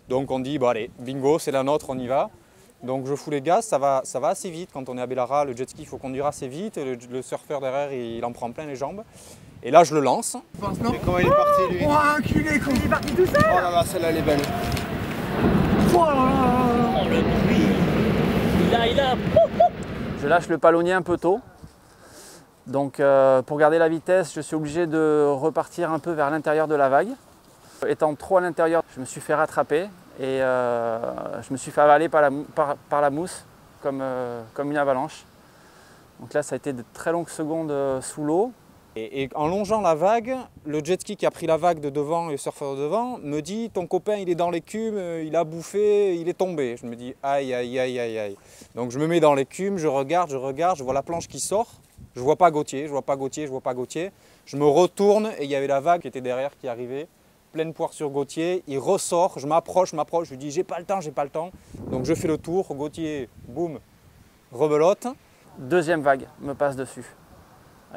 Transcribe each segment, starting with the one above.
Donc on dit, bon allez, bingo, c'est la nôtre, on y va. Donc je fous les gaz, ça va assez vite. Quand on est à Bellara, le jet ski, il faut conduire assez vite. Le surfeur derrière, il en prend plein les jambes. Et là, je le lance. Mais comment il est parti, lui? Oh, enculé, comment il est parti tout seul? Oh là là, celle-là, elle est belle. Oh là là. Oh le bruit. Il a. Je lâche le palonnier un peu tôt. Donc pour garder la vitesse, je suis obligé de repartir un peu vers l'intérieur de la vague. Étant trop à l'intérieur, je me suis fait rattraper et je me suis fait avaler par la mousse comme une avalanche. Donc là, ça a été de très longues secondes sous l'eau. Et en longeant la vague, le jet ski qui a pris la vague de devant et le surfeur de devant me dit « ton copain il est dans l'écume, il a bouffé, il est tombé ». Je me dis « aïe aïe aïe aïe aïe ». Donc je me mets dans l'écume, je regarde, je vois la planche qui sort. Je vois pas Gauthier, je vois pas Gauthier. Je me retourne et il y avait la vague qui était derrière qui arrivait. Pleine poire sur Gauthier, il ressort, je m'approche, je lui dis « j'ai pas le temps ». Donc je fais le tour, Gauthier, boum, rebelote. Deuxième vague me passe dessus.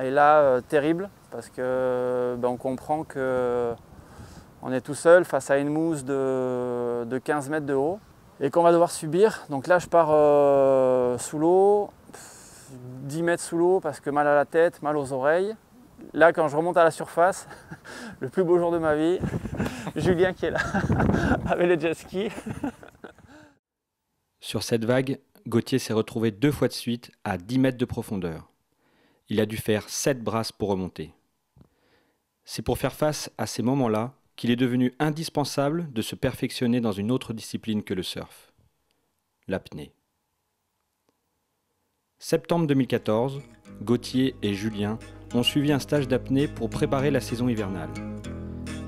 Et là, terrible, parce que on comprend qu'on est tout seul face à une mousse de 15 mètres de haut et qu'on va devoir subir. Donc là, je pars sous l'eau, 10 mètres sous l'eau parce que mal à la tête, mal aux oreilles. Là, quand je remonte à la surface, le plus beau jour de ma vie, Julien qui est là avec le jet ski. Sur cette vague, Gauthier s'est retrouvé 2 fois de suite à 10 mètres de profondeur. Il a dû faire 7 brasses pour remonter. C'est pour faire face à ces moments-là qu'il est devenu indispensable de se perfectionner dans une autre discipline que le surf, l'apnée. Septembre 2014, Gauthier et Julien ont suivi un stage d'apnée pour préparer la saison hivernale.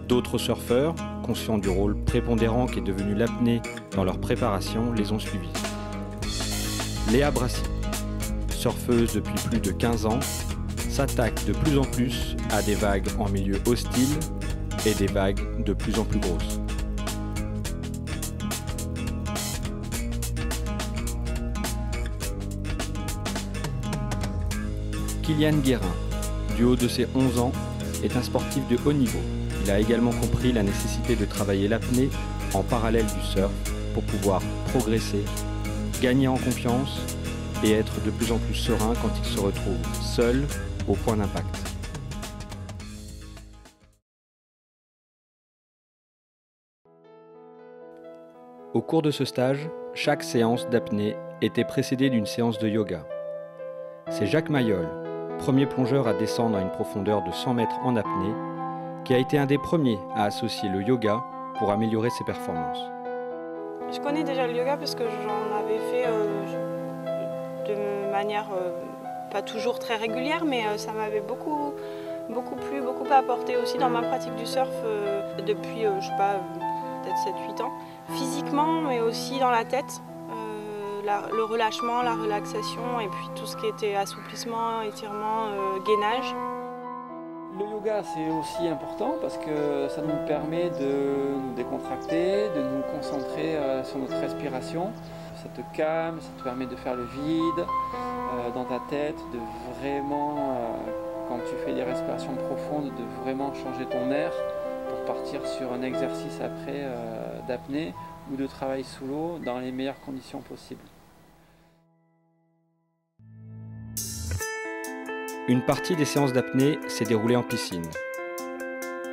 D'autres surfeurs, conscients du rôle prépondérant qu'est devenu l'apnée dans leur préparation, les ont suivis. Léa Brassy, surfeuse depuis plus de 15 ans, s'attaque de plus en plus à des vagues en milieu hostile et des vagues de plus en plus grosses. Kylian Guérin, du haut de ses 11 ans, est un sportif de haut niveau. Il a également compris la nécessité de travailler l'apnée en parallèle du surf pour pouvoir progresser, gagner en confiance et être de plus en plus serein quand il se retrouve seul au point d'impact. Au cours de ce stage, chaque séance d'apnée était précédée d'une séance de yoga. C'est Jacques Mayol, premier plongeur à descendre à une profondeur de 100 mètres en apnée, qui a été un des premiers à associer le yoga pour améliorer ses performances. Je connais déjà le yoga parce que j'en avais fait de manière pas toujours très régulière, mais ça m'avait beaucoup plu, beaucoup apporté aussi dans ma pratique du surf depuis, je sais pas, peut-être 7-8 ans. Physiquement, mais aussi dans la tête. Le relâchement, la relaxation et puis tout ce qui était assouplissement, étirement, gainage. Le yoga, c'est aussi important parce que ça nous permet de nous décontracter, de nous concentrer sur notre respiration. Ça te calme, ça te permet de faire le vide dans ta tête, de vraiment, quand tu fais des respirations profondes, de vraiment changer ton air pour partir sur un exercice après d'apnée ou de travail sous l'eau dans les meilleures conditions possibles. Une partie des séances d'apnée s'est déroulée en piscine.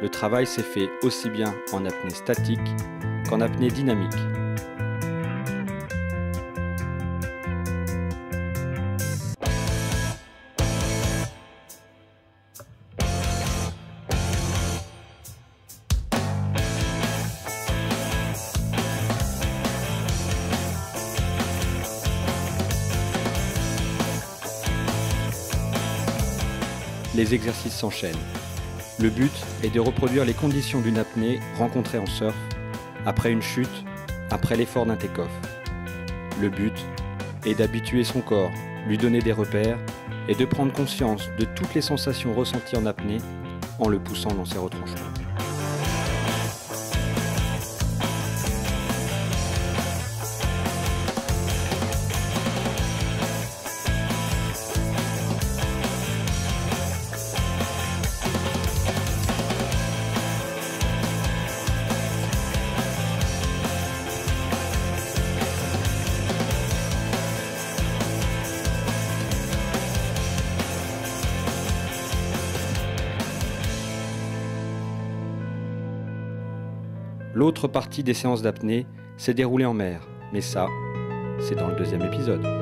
Le travail s'est fait aussi bien en apnée statique qu'en apnée dynamique. Les exercices s'enchaînent. Le but est de reproduire les conditions d'une apnée rencontrée en surf, après une chute, après l'effort d'un take-off. Le but est d'habituer son corps, lui donner des repères et de prendre conscience de toutes les sensations ressenties en apnée en le poussant dans ses retranchements. L'autre partie des séances d'apnée s'est déroulée en mer, mais ça, c'est dans le 2e épisode.